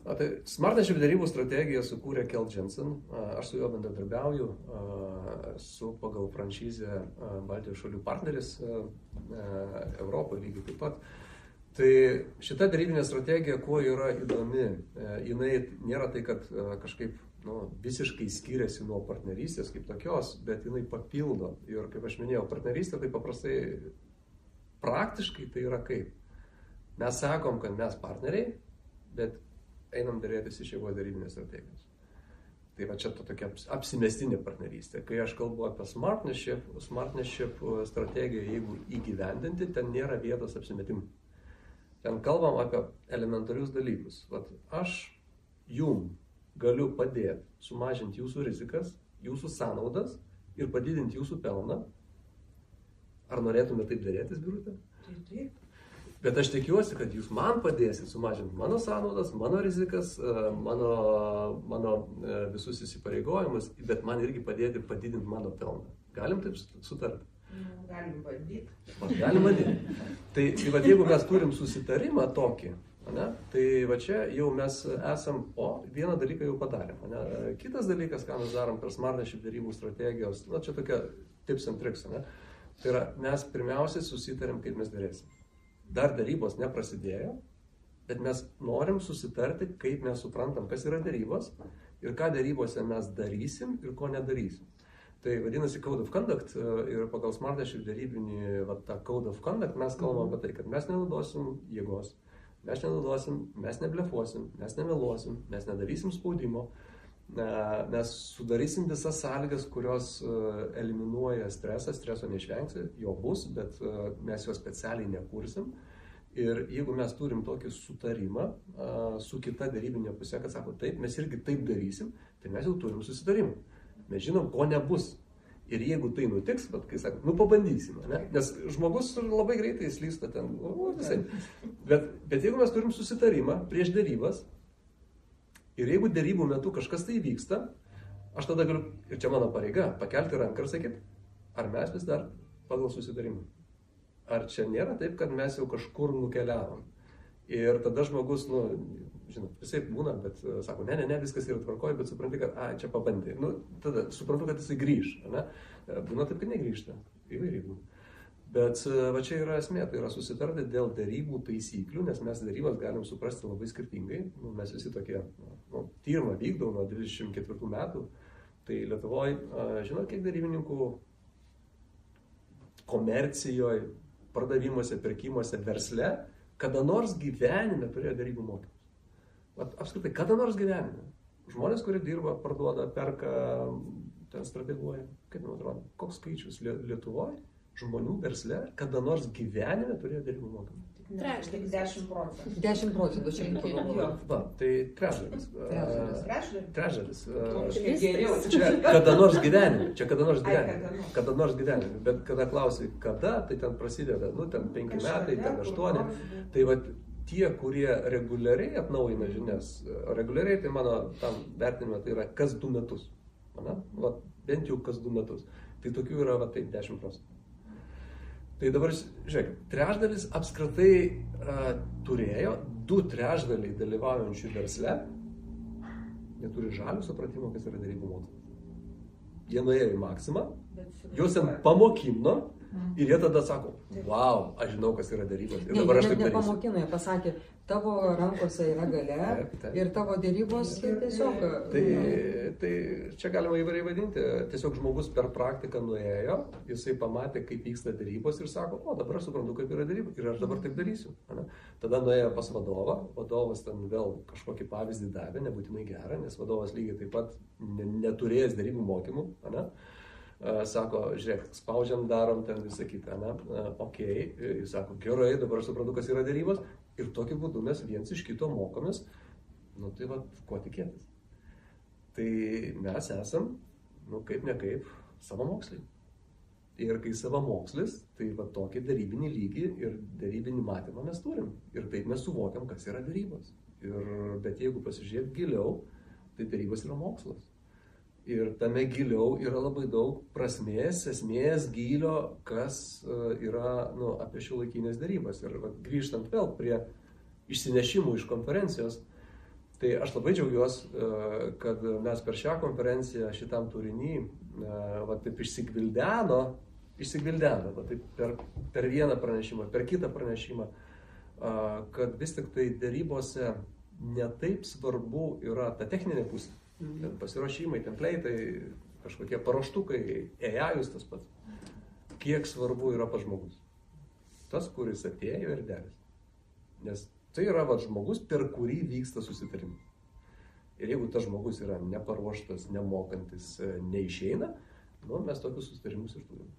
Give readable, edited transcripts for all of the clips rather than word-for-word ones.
Tai Smartnership derybų strategiją sukūrė Kjell Jensen, aš su juo bendradarbiauju, su pagal franšizę Baltijos šalių partneris Europoje lygiai taip pat. Tai šita derybinė strategija, kuo yra įdomi, jinai nėra tai, kad kažkaip visiškai skiriasi nuo partnerystės kaip tokios, bet jinai papildo. Ir kaip aš minėjau, partnerystė tai paprastai praktiškai tai yra kaip. Mes sakom, kad mes partneriai, bet einam dėrėtis iš jėgos derybinės strategijos. Tai va čia tokia apsimestinė partnerystė. Kai aš kalbu apie Smartnership strategiją, jeigu įgyvendinti, ten nėra vietos apsimetimui. Ten kalbam apie elementarius dalykus. Vat aš jum galiu padėti sumažinti jūsų rizikas, jūsų sąnaudas ir padidinti jūsų pelną. Ar norėtume taip dėrėtis, Birutė? Taip. Bet aš tikiuosi, kad jūs man padėsit sumažinti mano sąnaudas, mano rizikas, mano visus įsipareigojimus, bet man irgi padėti padidinti mano pelną. Galim taip sutarti? Galim bandyti. Galim bandyti. Tai va, jeigu mes turim susitarimą tokį, tai va čia jau mes esam, vieną dalyką jau padarėm. Kitas dalykas, ką mes darom per Smartnership derybų strategijos, čia tokia tips and tricks. Tai yra, mes pirmiausiai susitarėm, kaip mes dėrėsim. Dar darybos neprasidėjo, bet mes norim susitarti, kaip mes suprantam, kas yra darybos ir ką darybose mes darysim ir ko nedarysim. Tai vadinasi Code of Conduct ir pagal Smartnership derybinį tą Code of Conduct mes kalbam apie tai, kad mes nenaudosim jėgos, mes neblefuosim, mes nemeluosim, mes nedarysim spaudimo, mes sudarysim visas sąlygas, kurios eliminuoja stresą, streso neišvengsi, jo bus, bet mes jo specialiai nekursim. Ir jeigu mes turim tokį sutarimą su kita darybinė pusė, kad sako, taip, mes irgi taip darysim, tai mes jau turim susitarimą. Mes žinom, ko nebus. Ir jeigu tai nutiks, bet kai sakom, pabandysim, nes žmogus labai greitai slysta ten, visai. Bet jeigu mes turim susitarimą prieš darybas, ir jeigu darybų metu kažkas tai vyksta, aš tada galiu, ir čia mano pareiga, pakelti ranką ir sakyti, ar mes vis dar pagal susitarimą. Ar čia nėra taip, kad mes jau kažkur nukeliavom. Ir tada žmogus, visai būna, bet sako, ne, viskas yra tvarkoj, bet supranti, kad, čia pabandė. Tada suprantu, kad jisai grįž, Būna taip, kad negrįžta, įvairiai būna. Bet va čia yra esmė, tai yra susitarti dėl darybų taisyklių, nes mes darybas galim suprasti labai skirtingai. Mes visi tokie, tyrimą vykdau nuo 24 metų, tai Lietuvoje, žinot, kiek darybininkų komercijoje, pardavimuose, pirkimuose, versle, kada nors gyvenime turėjo darybų mokymus. Apskritai, kada nors gyvenime. Žmonės, kurie dirba, parduoda, perka, ten strateguoja, kaip man atrodo, koks skaičius Lietuvoje žmonių versle, kada nors gyvenime turėjo darybų mokymus. Tik 10%. 10% čia pagalvoju. Tai trečdalis. Trečdalis. Geriau. Čia kada nors gyvenime. Kada nors gyvenime. Bet kada klausi, kada, tai ten prasideda, ten 5 metai, ten 8. Tai va tie, kurie reguliariai atnaujina žinias, reguliariai tai mano tam vertinime tai yra kas 2 metus. Bent jau kas 2 metus. Tai tokių yra taip 10%. Tai dabar, žiūrėk, trečdalis apskritai turėjo, 2/3 dalyvaujančių versle neturi žalių supratimo, kas yra darybų mokymas. Jie nuėjo į maksimą, juos ten pamokino ir jie tada sako, wow, aš žinau, kas yra darybos. Ir dabar aš taip darysiu. Nepamokino, jie pasakė, tavo rankose yra galia ir tavo darybos tiesiog. Tai čia galima įvairiai vadinti. Tiesiog žmogus per praktiką nuėjo, jisai pamatė, kaip vyksta darybos ir sako, dabar aš suprantu, kaip yra darybos ir aš dabar taip darysiu. Tada nuėjo pas vadovą, vadovas ten vėl kažkokį pavyzdį davė, nebūtinai gerą, nes vadovas lygiai taip pat neturėjęs darybų mokymų. Sako, žiūrėk, spaudžiam, darom ten visą kitą. Okei, jis sako, gerai, dabar aš suprantu, kas yra darybos ir tokiu būdu mes viens iš kito mokomės. Tai va, ko tikėtis. Tai mes esam, kaip ne kaip, savamoksliai. Ir kai savamokslis, tai va tokį darybinį lygį ir darybinį matymą mes turim. Ir taip mes suvokiam, kas yra darybos. Bet jeigu pasižiūrėt giliau, tai darybos yra mokslas. Ir tame giliau yra labai daug prasmės, esmės, gylio, kas yra apie šiuolaikinės darybas. Ir grįžtant vėl prie išsinešimų iš konferencijos, Tai aš labai džiaugiuosi, kad mes per šią konferenciją šitam turinį va taip išsigvildeno, va taip per vieną pranešimą, per kitą pranešimą, kad vis tik tai dėrybose netaip svarbu yra ta techninė pusė. Ten pasiruošimai, template'ai, kažkokie paruoštukai, AI-us tas pats. Kiek svarbu yra pats žmogus. Tas, kuris atėjo ir derės. Nes tai yra va, žmogus, per kurį vyksta susitarimas. Ir jeigu tas žmogus yra neparuoštas, nemokantis, neišeina, mes tokius susitarimus ir turime.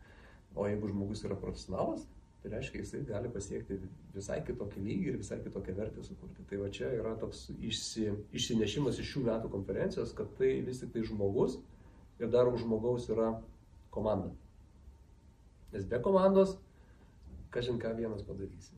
O jeigu žmogus yra profesionalas, tai reiškia, jisai gali pasiekti visai kitokį lygį ir visai kitokią vertę sukurti. Tai va čia yra toks išsinešimas iš šių metų konferencijos, kad tai vis tik tai žmogus ir dar už žmogaus yra komanda. Nes be komandos, kažin ką vienas padarysi.